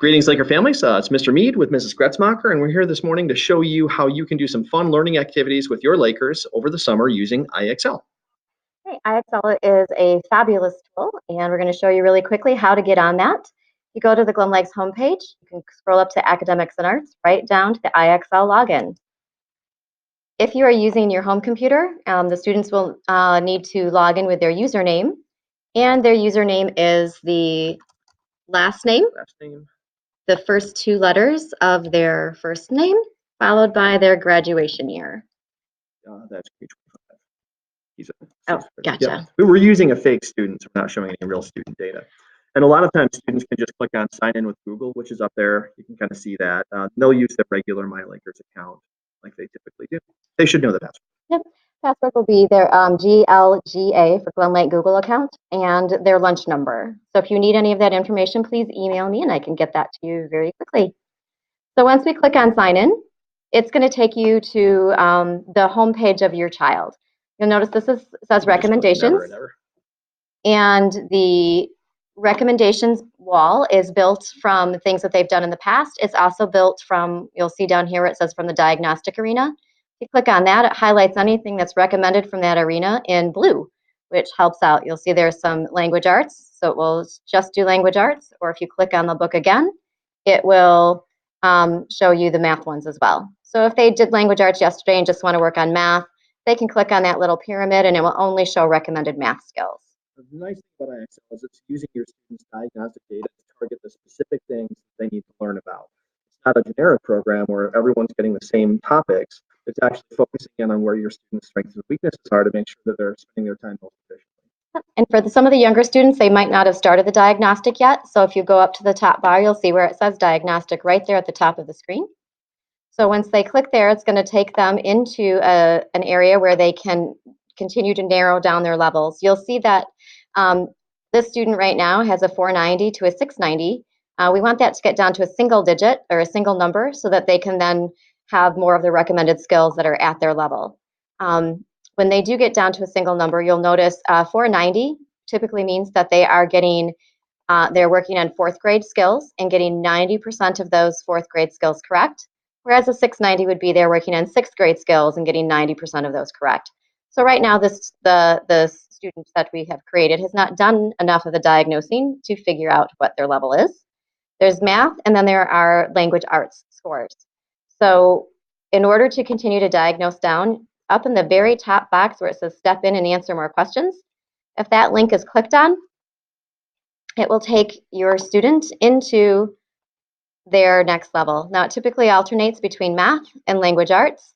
Greetings, Laker families. It's Mr. Mead with Mrs. Gretzmacher, and we're here this morning to show you how you can do some fun learning activities with your Lakers over the summer using IXL. Hey, IXL is a fabulous tool, and we're going to show you really quickly how to get on that. You go to the Glen Lakes homepage, you can scroll up to Academics and Arts, right down to the IXL login. If you are using your home computer, the students will need to log in with their username, and their username is the last name, the first two letters of their first name, followed by their graduation year. That's page 25. Oh, gotcha. Yeah. We were using a fake student, so we're not showing any real student data. And a lot of times students can just click on sign in with Google, which is up there. You can kind of see that. They'll use their regular MyLakers account like they typically do. They should know the password. Yep. Password will be their GLGA for Glen Lake Google account and their lunch number. So if you need any of that information, please email me and I can get that to you very quickly. So once we click on sign in, it's going to take you to the home page of your child. You'll notice this says recommendations. And the recommendations wall is built from things that they've done in the past. It's also built from, you'll see down here where it says from the diagnostic arena. If you click on that, it highlights anything that's recommended from that arena in blue, which helps out. You'll see there's some language arts, so it will just do language arts, or if you click on the book again, it will show you the math ones as well. So if they did language arts yesterday and just want to work on math, they can click on that little pyramid and it will only show recommended math skills. The nice thing about IXL is it's using your students' diagnostic data to target the specific things they need to learn about. It's not a generic program where everyone's getting the same topics. It's actually focusing in on where your students' strengths and weaknesses are to make sure that they're spending their time most efficiently. And for some of the younger students, they might not have started the diagnostic yet. So if you go up to the top bar, you'll see where it says diagnostic right there at the top of the screen. So once they click there, it's going to take them into an area where they can continue to narrow down their levels. You'll see that this student right now has a 490 to a 690. We want that to get down to a single digit or a single number so that they can then have more of the recommended skills that are at their level. When they do get down to a single number, you'll notice 490 typically means that they are getting, they're working on fourth grade skills and getting 90% of those fourth grade skills correct, whereas a 690 would be they're working on sixth grade skills and getting 90% of those correct. So right now, the student that we have created has not done enough of the diagnosing to figure out what their level is. There's math, and then there are language arts scores. So in order to continue to diagnose down, up in the very top box where it says step in and answer more questions, if that link is clicked on, it will take your student into their next level. Now, it typically alternates between math and language arts,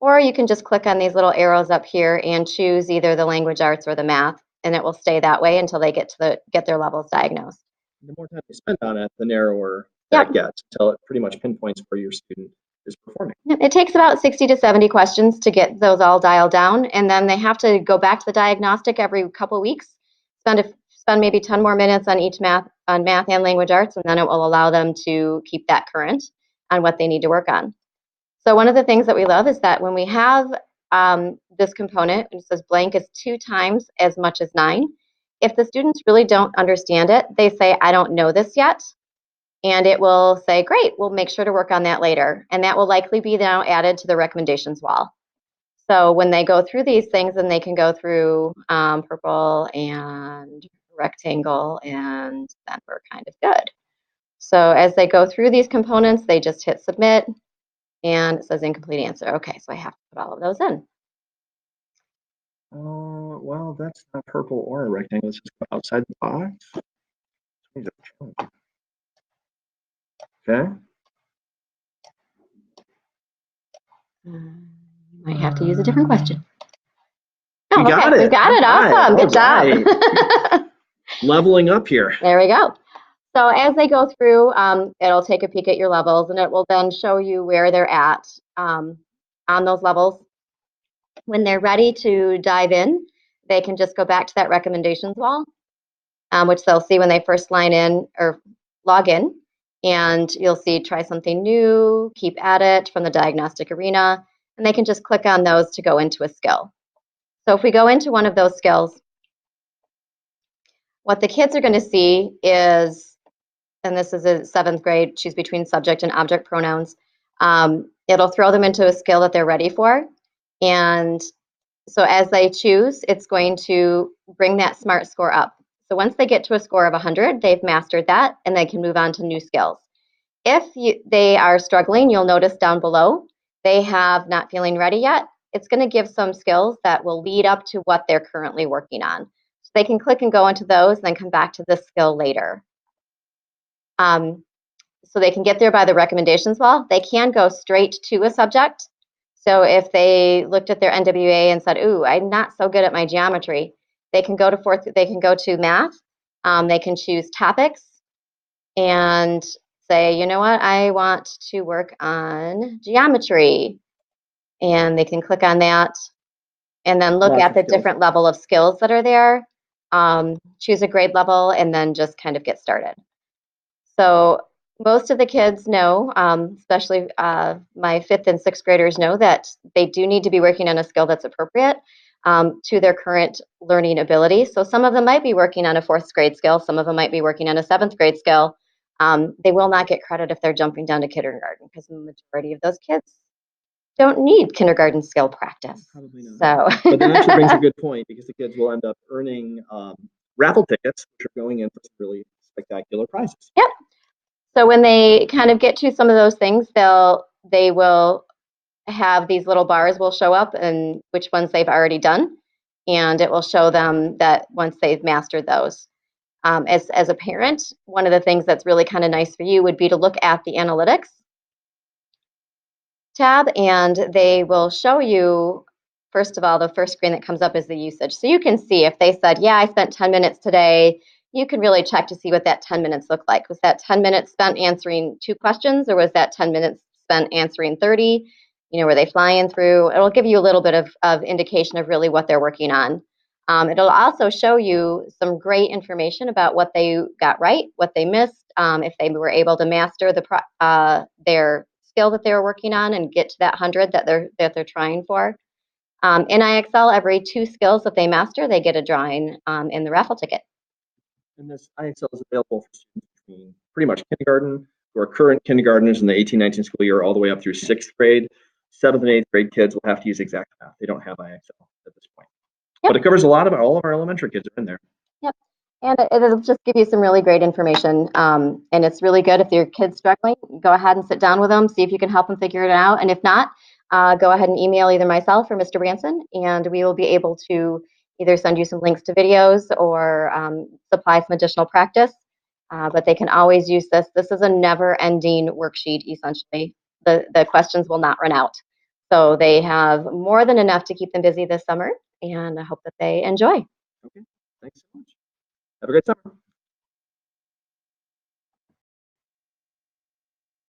or you can just click on these little arrows up here and choose either the language arts or the math, and it will stay that way until they get their levels diagnosed. The more time they spend on it, the narrower that gets, until it pretty much pinpoints where your student is performing. It takes about 60 to 70 questions to get those all dialed down, and then they have to go back to the diagnostic every couple of weeks, spend maybe 10 more minutes on each math and language arts, and then it will allow them to keep that current on what they need to work on. So one of the things that we love is that when we have this component, it says blank is 2 times as much as 9. If the students really don't understand it, they say, I don't know this yet. And it will say, great, we'll make sure to work on that later. And that will likely be now added to the recommendations wall. So when they go through these things, then they can go through purple and rectangle, and then we're kind of good. So as they go through these components, they just hit submit. And it says incomplete answer. Okay, so I have to put all of those in. Well, that's not purple or a rectangle. Let's just go outside the box. Okay. You might have to use a different question. Oh, we got it. We got it. Awesome. Good job. Leveling up here. There we go. So as they go through, it'll take a peek at your levels, and it will then show you where they're at on those levels. When they're ready to dive in, they can just go back to that recommendations wall, which they'll see when they first line in or log in, and you'll see try something new, keep at it from the diagnostic arena, and they can just click on those to go into a skill. So if we go into one of those skills, what the kids are going to see is and this is a 7th grade, choose between subject and object pronouns. It'll throw them into a skill that they're ready for. And so as they choose, it's going to bring that SMART score up. So once they get to a score of 100, they've mastered that, and they can move on to new skills. If they are struggling, you'll notice down below, they have not feeling ready yet. It's going to give some skills that will lead up to what they're currently working on. So they can click and go into those and then come back to this skill later. So they can get there by the recommendations wall. They can go straight to a subject. So if they looked at their NWA and said, "Ooh, I'm not so good at my geometry," they can go to They can go to math. They can choose topics and say, "You know what? I want to work on geometry," and they can click on that and then look at the different level of skills that are there. Choose a grade level and then just kind of get started. So most of the kids know, especially my 5th and 6th graders know that they do need to be working on a skill that's appropriate to their current learning ability. So some of them might be working on a 4th grade skill. Some of them might be working on a 7th grade skill. They will not get credit if they're jumping down to kindergarten because the majority of those kids don't need kindergarten skill practice. Probably not. So, but that actually brings a good point because the kids will end up earning raffle tickets, which are going in for some really spectacular prizes. Yep. So when they kind of get to some of those things, they will have these little bars will show up and which ones they've already done, and it will show them that once they've mastered those. As a parent, one of the things that's really kind of nice for you would be to look at the analytics tab, and they will show you, first of all, the first screen that comes up is the usage. So you can see if they said, yeah, I spent 10 minutes today, you can really check to see what that 10 minutes looked like. Was that 10 minutes spent answering 2 questions, or was that 10 minutes spent answering 30? Were they flying through? It'll give you a little bit of indication of really what they're working on. It'll also show you some great information about what they got right, what they missed, if they were able to master their skill that they were working on and get to that 100 that they're trying for. In IXL, every 2 skills that they master, they get a drawing in the raffle ticket. And this IXL is available for students between pretty much kindergarten, who are current kindergartners in the 18-19 school year, all the way up through 6th grade. 7th and 8th grade kids will have to use exact math. They don't have IXL at this point. Yep. But it covers all of our elementary kids are in there. Yep. And it'll just give you some really great information. And it's really good if your kid's struggling, go ahead and sit down with them, see if you can help them figure it out. And if not, go ahead and email either myself or Mr. Branson, and we will be able to either send you some links to videos or supply some additional practice. But they can always use this. This is a never-ending worksheet, essentially. The questions will not run out. So they have more than enough to keep them busy this summer, and I hope that they enjoy. Okay, thanks so much. Have a great summer.